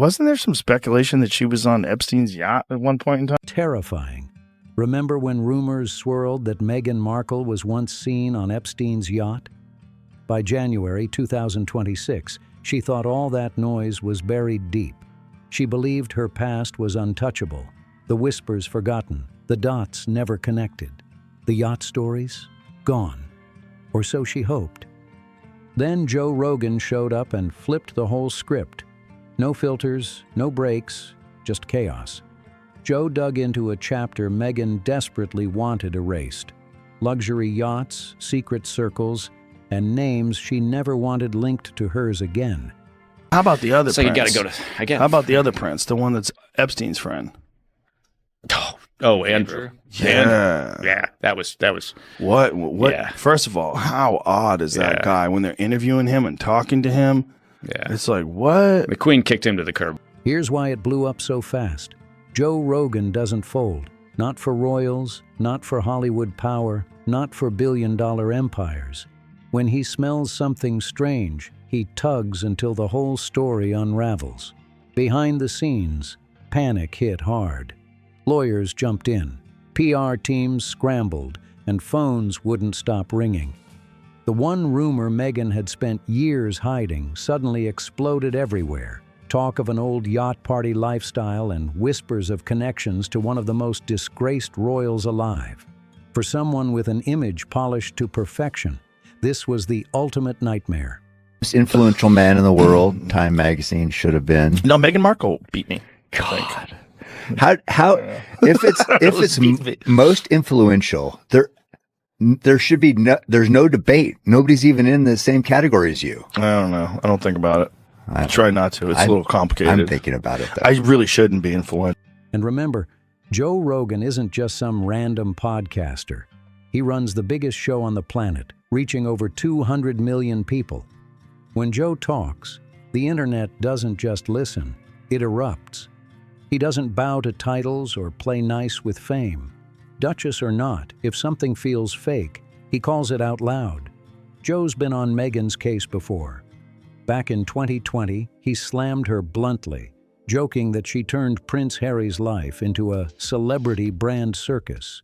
Wasn't there some speculation that she was on Epstein's yacht at one point in time? Terrifying. Remember when rumors swirled that Meghan Markle was once seen on Epstein's yacht? By January 2026, she thought all that noise was buried deep. She believed her past was untouchable, the whispers forgotten, the dots never connected. The yacht stories? Gone. Or so she hoped. Then Joe Rogan showed up and flipped the whole script. No filters, no breaks, just chaos. Joe dug into a chapter Meghan desperately wanted erased. Luxury yachts, secret circles, and names she never wanted linked to hers again. How about the other So prince? you got to go to, again. How about the other prince, the one that's Epstein's friend? Oh, Andrew. Yeah. Yeah, that was. What? Yeah. First of all, how odd is that guy when they're interviewing him and talking to him? Yeah. It's like, what? The Queen kicked him to the curb. Here's why it blew up so fast. Joe Rogan doesn't fold. Not for royals, not for Hollywood power, not for billion-dollar empires. When he smells something strange, he tugs until the whole story unravels. Behind the scenes, panic hit hard. Lawyers jumped in, PR teams scrambled, and phones wouldn't stop ringing. The one rumor Meghan had spent years hiding suddenly exploded everywhere. Talk of an old yacht party lifestyle and whispers of connections to one of the most disgraced royals alive. For someone with an image polished to perfection, this was the ultimate nightmare. Most influential man in the world, Time magazine should have been. No, Meghan Markle beat me. God. How if it's most influential, there should be there's no debate. Nobody's even in the same category as you. I don't know. I don't think about it. I try not to. It's a little complicated. I'm thinking about it, though. I really shouldn't be influential. And remember, Joe Rogan isn't just some random podcaster. He runs the biggest show on the planet, reaching over 200 million people. When Joe talks, the internet doesn't just listen, it erupts. He doesn't bow to titles or play nice with fame. Duchess or not, if something feels fake, he calls it out loud. Joe's been on Meghan's case before. Back in 2020, he slammed her bluntly, joking that she turned Prince Harry's life into a celebrity brand circus.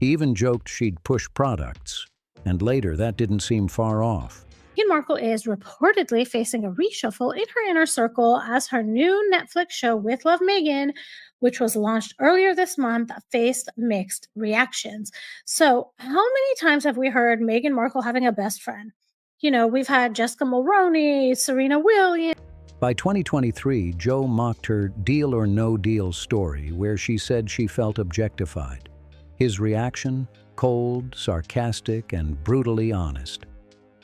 He even joked she'd push products, and later that didn't seem far off. Meghan Markle is reportedly facing a reshuffle in her inner circle as her new Netflix show With Love Meghan, which was launched earlier this month, faced mixed reactions. So how many times have we heard Meghan Markle having a best friend? You know, we've had Jessica Mulroney, Serena Williams. By 2023, Joe mocked her deal or no deal story where she said she felt objectified. His reaction? Cold, sarcastic, and brutally honest.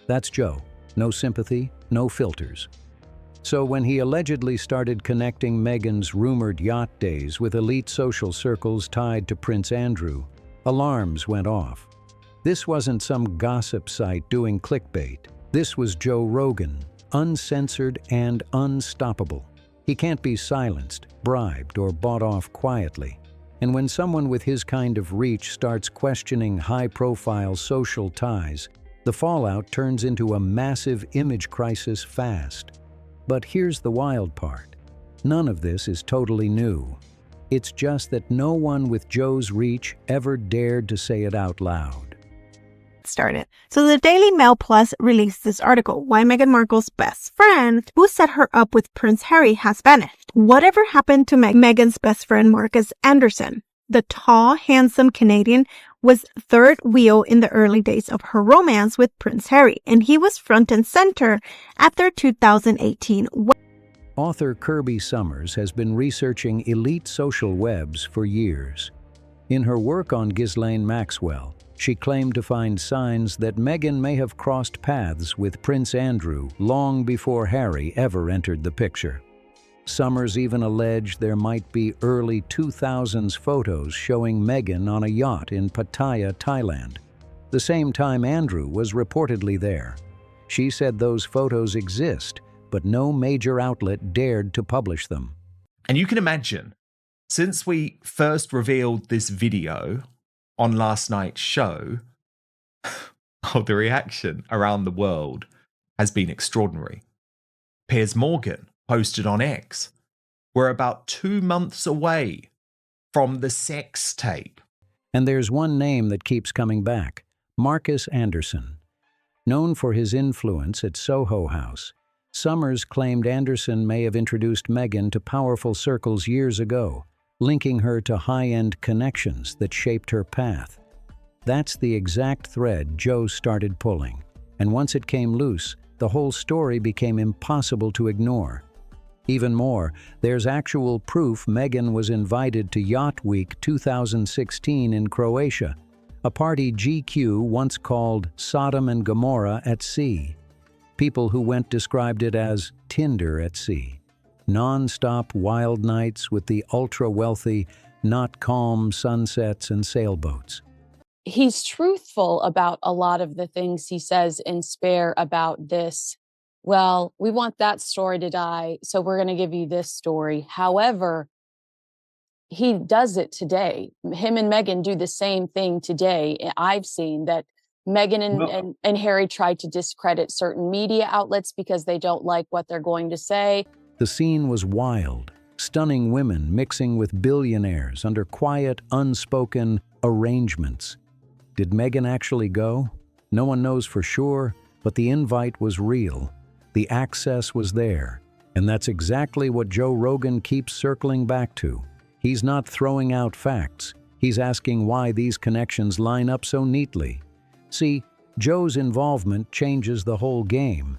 That's Joe. No sympathy, no filters. So when he allegedly started connecting Meghan's rumored yacht days with elite social circles tied to Prince Andrew, alarms went off. This wasn't some gossip site doing clickbait. This was Joe Rogan, uncensored and unstoppable. He can't be silenced, bribed, or bought off quietly. And when someone with his kind of reach starts questioning high-profile social ties, the fallout turns into a massive image crisis fast. But here's the wild part. None of this is totally new. It's just that no one with Joe's reach ever dared to say it out loud. Started. So the Daily Mail Plus released this article, Why Meghan Markle's best friend, who set her up with Prince Harry, has vanished. Whatever happened to Meghan's best friend, Marcus Anderson? The tall, handsome Canadian was third wheel in the early days of her romance with Prince Harry, and he was front and center at their 2018 Author Kirby Summers has been researching elite social webs for years. In her work on Ghislaine Maxwell, she claimed to find signs that Meghan may have crossed paths with Prince Andrew long before Harry ever entered the picture. Summers even alleged there might be early 2000s photos showing Meghan on a yacht in Pattaya, Thailand, the same time Andrew was reportedly there. She said those photos exist, but no major outlet dared to publish them. And you can imagine, since we first revealed this video on last night's show, the reaction around the world has been extraordinary. Piers Morgan posted on X, we're about 2 months away from the sex tape. And there's one name that keeps coming back, Marcus Anderson. Known for his influence at Soho House, Summers claimed Anderson may have introduced Meghan to powerful circles years ago, linking her to high-end connections that shaped her path. That's the exact thread Joe started pulling, and once it came loose, the whole story became impossible to ignore. Even more, there's actual proof Meghan was invited to Yacht Week 2016 in Croatia, a party GQ once called Sodom and Gomorrah at sea. People who went described it as Tinder at sea. Non-stop wild nights with the ultra-wealthy, not calm sunsets and sailboats. He's truthful about a lot of the things he says in Spare about this. Well, we want that story to die, so we're going to give you this story. However, he does it today. Him and Meghan do the same thing today. I've seen that Meghan and Harry tried to discredit certain media outlets because they don't like what they're going to say. The scene was wild, stunning women mixing with billionaires under quiet, unspoken arrangements. Did Meghan actually go? No one knows for sure, but the invite was real. The access was there, and that's exactly what Joe Rogan keeps circling back to. He's not throwing out facts. He's asking why these connections line up so neatly. See, Joe's involvement changes the whole game.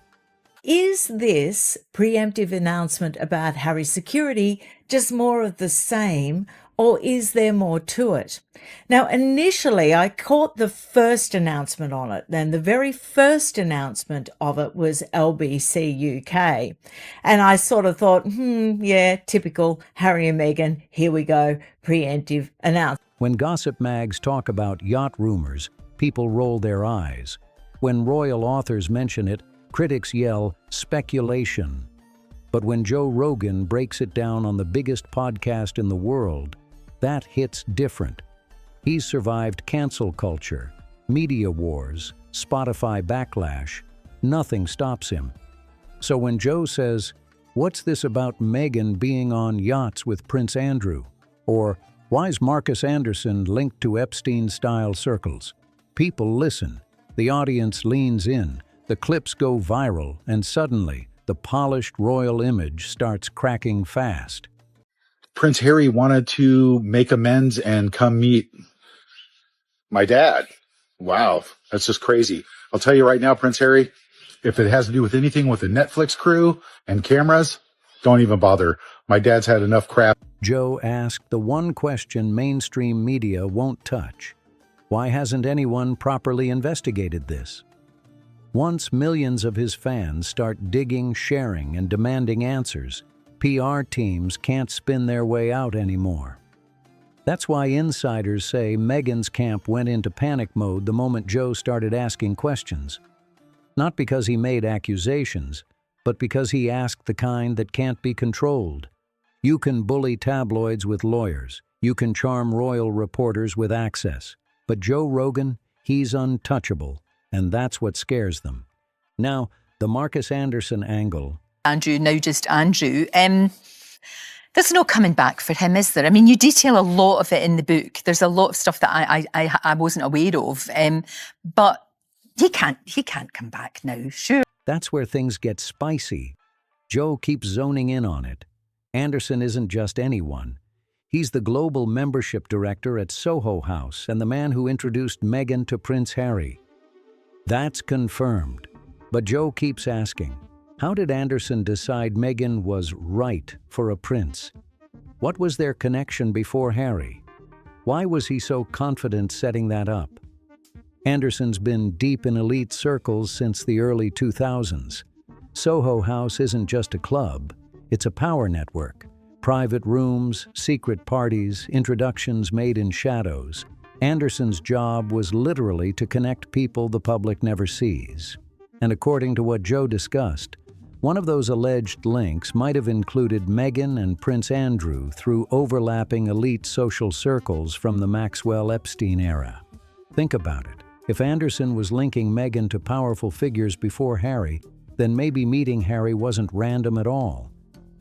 Is this preemptive announcement about Harry's security just more of the same, or is there more to it? Now, initially, I caught the first announcement on it, and the very first announcement of it was LBC UK. And I sort of thought, yeah, typical Harry and Meghan, here we go, preemptive announcement. When gossip mags talk about yacht rumors, people roll their eyes. When royal authors mention it, critics yell, speculation. But when Joe Rogan breaks it down on the biggest podcast in the world, that hits different. He's survived cancel culture, media wars, Spotify backlash. Nothing stops him. So when Joe says, "What's this about Meghan being on yachts with Prince Andrew?" Or, "Why's Marcus Anderson linked to Epstein-style circles?" People listen. The audience leans in. The clips go viral, and suddenly, the polished royal image starts cracking fast. Prince Harry wanted to make amends and come meet my dad. Wow, that's just crazy. I'll tell you right now, Prince Harry, if it has to do with anything with the Netflix crew and cameras, don't even bother. My dad's had enough crap. Joe asked the one question mainstream media won't touch. Why hasn't anyone properly investigated this? Once millions of his fans start digging, sharing, and demanding answers, PR teams can't spin their way out anymore. That's why insiders say Meghan's camp went into panic mode the moment Joe started asking questions. Not because he made accusations, but because he asked the kind that can't be controlled. You can bully tabloids with lawyers. You can charm royal reporters with access. But Joe Rogan, he's untouchable, and that's what scares them. Now, the Marcus Anderson angle. Andrew, now just Andrew. There's no coming back for him, is there? I mean, you detail a lot of it in the book. There's a lot of stuff that I wasn't aware of, but he can't come back now, sure. That's where things get spicy. Joe keeps zoning in on it. Anderson isn't just anyone. He's the global membership director at Soho House and the man who introduced Meghan to Prince Harry. That's confirmed. But Joe keeps asking, how did Anderson decide Meghan was right for a prince? What was their connection before Harry? Why was he so confident setting that up? Anderson's been deep in elite circles since the early 2000s. Soho House isn't just a club, it's a power network. Private rooms, secret parties, introductions made in shadows. Anderson's job was literally to connect people the public never sees. And according to what Joe discussed, one of those alleged links might have included Meghan and Prince Andrew through overlapping elite social circles from the Maxwell-Epstein era. Think about it. If Anderson was linking Meghan to powerful figures before Harry, then maybe meeting Harry wasn't random at all.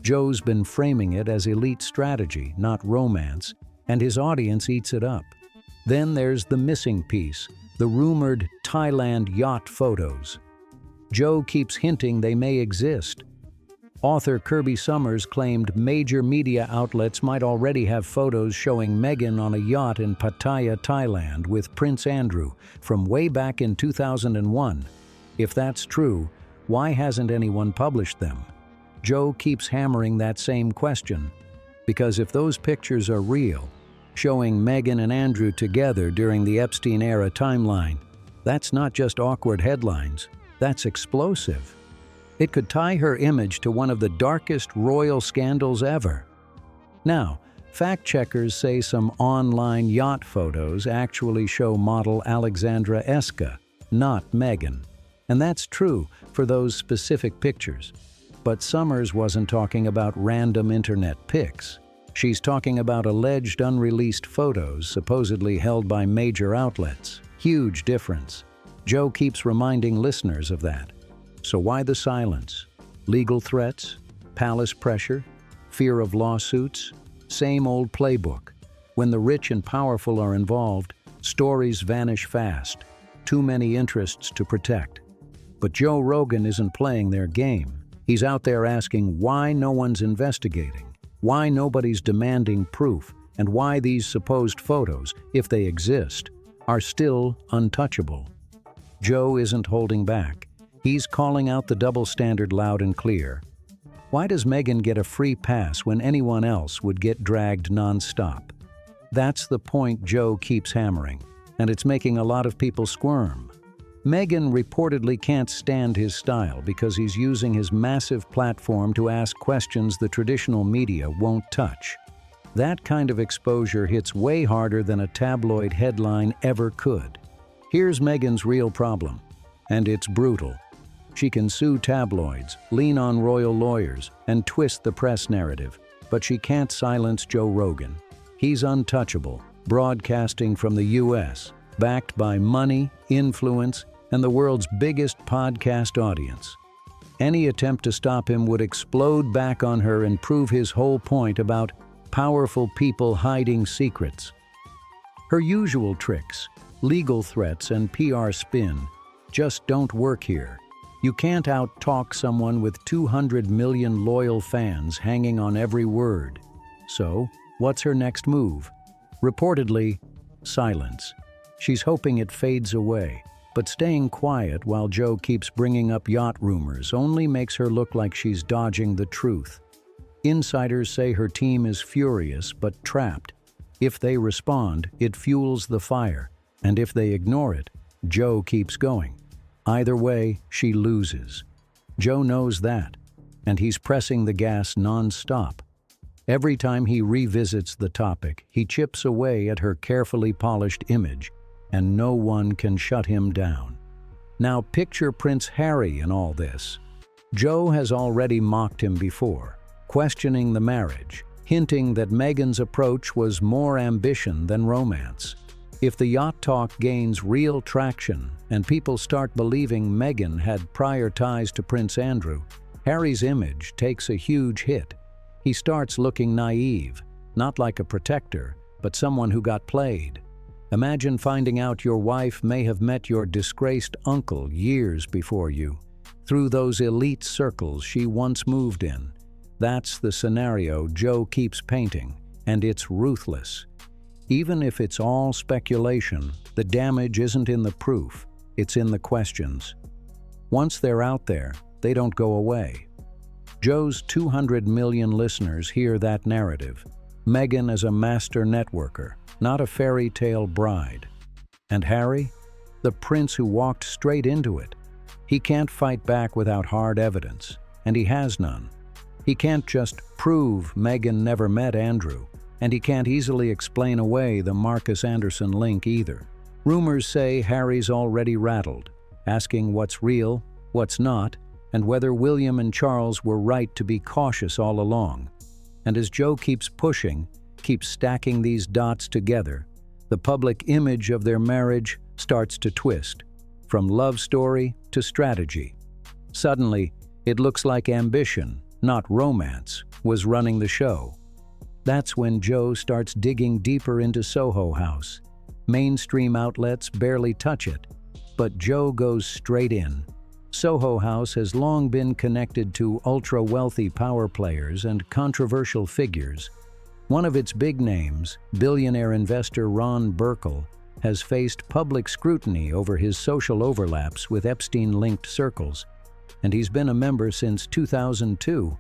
Joe's been framing it as elite strategy, not romance, and his audience eats it up. Then there's the missing piece, the rumored Thailand yacht photos. Joe keeps hinting they may exist. Author Kirby Summers claimed major media outlets might already have photos showing Meghan on a yacht in Pattaya, Thailand with Prince Andrew from way back in 2001. If that's true, why hasn't anyone published them? Joe keeps hammering that same question, because if those pictures are real, showing Meghan and Andrew together during the Epstein-era timeline, that's not just awkward headlines, that's explosive. It could tie her image to one of the darkest royal scandals ever. Now, fact-checkers say some online yacht photos actually show model Alexandra Eska, not Meghan. And that's true for those specific pictures. But Summers wasn't talking about random internet pics. She's talking about alleged unreleased photos supposedly held by major outlets. Huge difference. Joe keeps reminding listeners of that. So why the silence? Legal threats? Palace pressure? Fear of lawsuits? Same old playbook. When the rich and powerful are involved, stories vanish fast. Too many interests to protect. But Joe Rogan isn't playing their game. He's out there asking why no one's investigating, why nobody's demanding proof, and why these supposed photos, if they exist, are still untouchable. Joe isn't holding back. He's calling out the double standard loud and clear. Why does Meghan get a free pass when anyone else would get dragged non-stop? That's the point Joe keeps hammering, and it's making a lot of people squirm. Meghan reportedly can't stand his style because he's using his massive platform to ask questions the traditional media won't touch. That kind of exposure hits way harder than a tabloid headline ever could. Here's Meghan's real problem, and it's brutal. She can sue tabloids, lean on royal lawyers, and twist the press narrative, but she can't silence Joe Rogan. He's untouchable, broadcasting from the US, backed by money, influence, and the world's biggest podcast audience. Any attempt to stop him would explode back on her and prove his whole point about powerful people hiding secrets. Her usual tricks, legal threats and PR spin, just don't work here. You can't out-talk someone with 200 million loyal fans hanging on every word. So, what's her next move? Reportedly, silence. She's hoping it fades away, but staying quiet while Joe keeps bringing up yacht rumors only makes her look like she's dodging the truth. Insiders say her team is furious but trapped. If they respond, it fuels the fire, and if they ignore it, Joe keeps going. Either way, she loses. Joe knows that, and he's pressing the gas non-stop. Every time he revisits the topic, he chips away at her carefully polished image, and no one can shut him down. Now picture Prince Harry in all this. Joe has already mocked him before, questioning the marriage, hinting that Meghan's approach was more ambition than romance. If the yacht talk gains real traction and people start believing Meghan had prior ties to Prince Andrew, Harry's image takes a huge hit. He starts looking naive, not like a protector, but someone who got played. Imagine finding out your wife may have met your disgraced uncle years before you, through those elite circles she once moved in. That's the scenario Joe keeps painting, and it's ruthless. Even if it's all speculation, the damage isn't in the proof, it's in the questions. Once they're out there, they don't go away. Joe's 200 million listeners hear that narrative. Meghan as a master networker, not a fairy tale bride. And Harry? The prince who walked straight into it. He can't fight back without hard evidence, and he has none. He can't just prove Meghan never met Andrew, and he can't easily explain away the Marcus Anderson link either. Rumors say Harry's already rattled, asking what's real, what's not, and whether William and Charles were right to be cautious all along. And as Joe keeps pushing, keeps stacking these dots together, the public image of their marriage starts to twist, from love story to strategy. Suddenly, it looks like ambition, not romance, was running the show. That's when Joe starts digging deeper into Soho House. Mainstream outlets barely touch it, but Joe goes straight in. Soho House has long been connected to ultra-wealthy power players and controversial figures. One of its big names, billionaire investor Ron Burkle, has faced public scrutiny over his social overlaps with Epstein-linked circles, and he's been a member since 2002.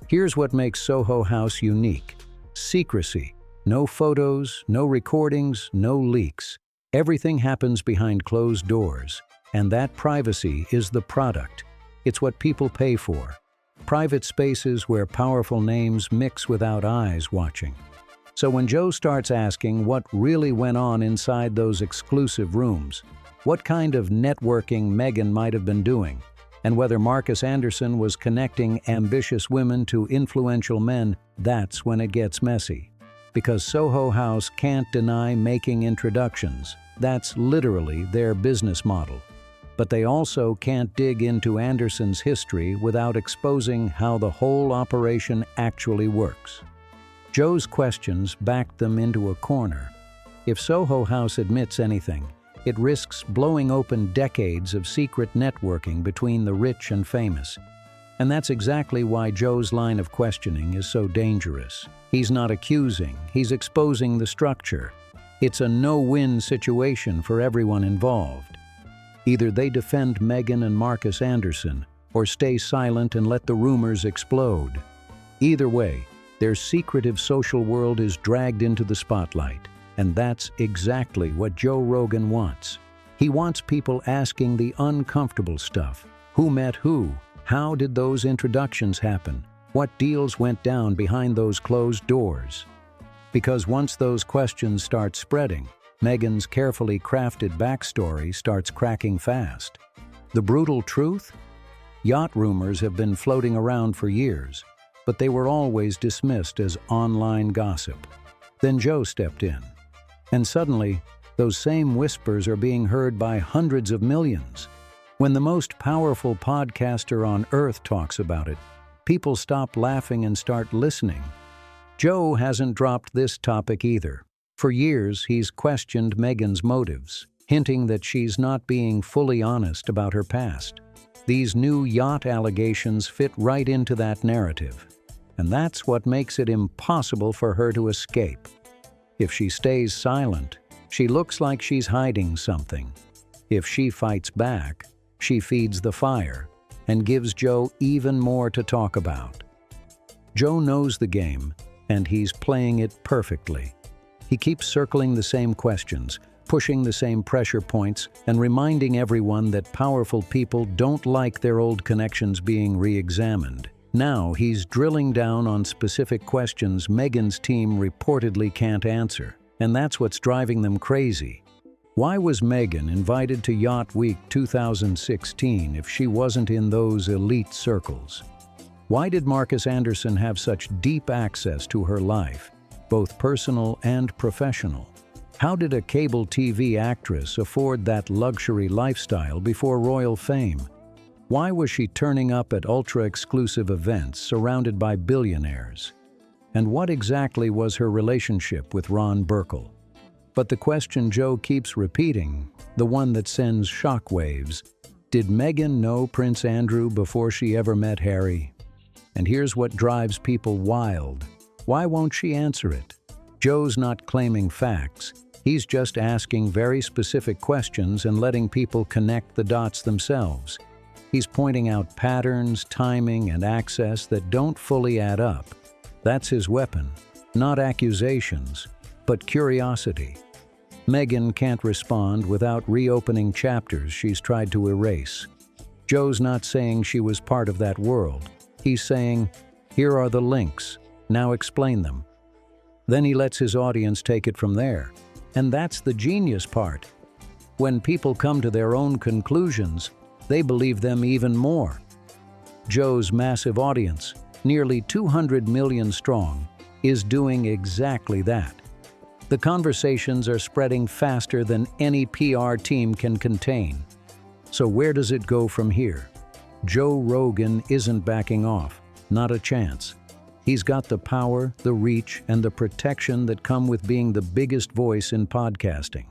Here's what makes Soho House unique: secrecy. No photos, no recordings, no leaks. Everything happens behind closed doors, and that privacy is the product. It's what people pay for. Private spaces where powerful names mix without eyes watching. So when Joe starts asking what really went on inside those exclusive rooms, what kind of networking Meghan might have been doing, and whether Marcus Anderson was connecting ambitious women to influential men, that's when it gets messy. Because Soho House can't deny making introductions. That's literally their business model. But they also can't dig into Anderson's history without exposing how the whole operation actually works. Joe's questions backed them into a corner. If Soho House admits anything, it risks blowing open decades of secret networking between the rich and famous. And that's exactly why Joe's line of questioning is so dangerous. He's not accusing, he's exposing the structure. It's a no-win situation for everyone involved. Either they defend Meghan and Marcus Anderson, or stay silent and let the rumors explode. Either way, their secretive social world is dragged into the spotlight, and that's exactly what Joe Rogan wants. He wants people asking the uncomfortable stuff. Who met who? How did those introductions happen? What deals went down behind those closed doors? Because once those questions start spreading, Meghan's carefully crafted backstory starts cracking fast. The brutal truth? Yacht rumors have been floating around for years, but they were always dismissed as online gossip. Then Joe stepped in, and suddenly, those same whispers are being heard by hundreds of millions. When the most powerful podcaster on earth talks about it, people stop laughing and start listening. Joe hasn't dropped this topic either. For years, he's questioned Meghan's motives, hinting that she's not being fully honest about her past. These new yacht allegations fit right into that narrative, and that's what makes it impossible for her to escape. If she stays silent, she looks like she's hiding something. If she fights back, she feeds the fire and gives Joe even more to talk about. Joe knows the game, and he's playing it perfectly. He keeps circling the same questions, pushing the same pressure points, and reminding everyone that powerful people don't like their old connections being re-examined. Now he's drilling down on specific questions Meghan's team reportedly can't answer, and that's what's driving them crazy. Why was Meghan invited to Yacht Week 2016 if she wasn't in those elite circles? Why did Marcus Anderson have such deep access to her life, both personal and professional? How did a cable TV actress afford that luxury lifestyle before royal fame? Why was she turning up at ultra-exclusive events surrounded by billionaires? And what exactly was her relationship with Ron Burkle? But the question Joe keeps repeating, the one that sends shockwaves, did Meghan know Prince Andrew before she ever met Harry? And here's what drives people wild. Why won't she answer it? Joe's not claiming facts. He's just asking very specific questions and letting people connect the dots themselves. He's pointing out patterns, timing, and access that don't fully add up. That's his weapon. Not accusations, but curiosity. Meghan can't respond without reopening chapters she's tried to erase. Joe's not saying she was part of that world. He's saying, here are the links, now explain them. Then he lets his audience take it from there. And that's the genius part. When people come to their own conclusions, they believe them even more. Joe's massive audience, nearly 200 million strong, is doing exactly that. The conversations are spreading faster than any PR team can contain. So where does it go from here? Joe Rogan isn't backing off, not a chance. He's got the power, the reach, and the protection that come with being the biggest voice in podcasting.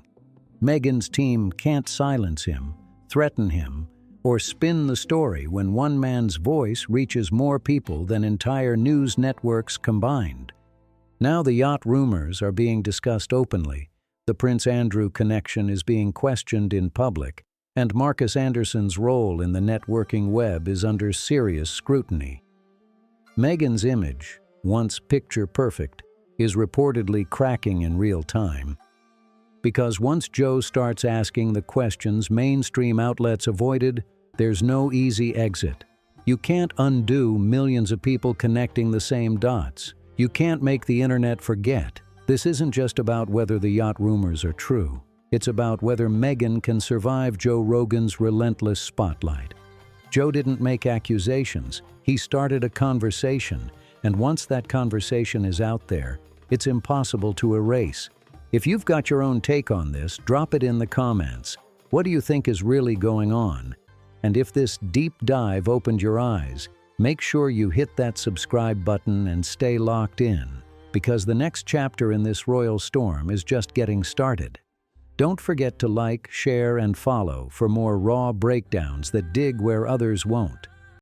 Meghan's team can't silence him, threaten him, or spin the story when one man's voice reaches more people than entire news networks combined. Now the yacht rumors are being discussed openly, the Prince Andrew connection is being questioned in public, and Marcus Anderson's role in the networking web is under serious scrutiny. Meghan's image, once picture-perfect, is reportedly cracking in real time. Because once Joe starts asking the questions mainstream outlets avoided, there's no easy exit. You can't undo millions of people connecting the same dots. You can't make the internet forget. This isn't just about whether the yacht rumors are true. It's about whether Meghan can survive Joe Rogan's relentless spotlight. Joe didn't make accusations. He started a conversation, and once that conversation is out there, it's impossible to erase. If you've got your own take on this, drop it in the comments. What do you think is really going on? And if this deep dive opened your eyes, make sure you hit that subscribe button and stay locked in, because the next chapter in this royal storm is just getting started. Don't forget to like, share, and follow for more raw breakdowns that dig where others won't.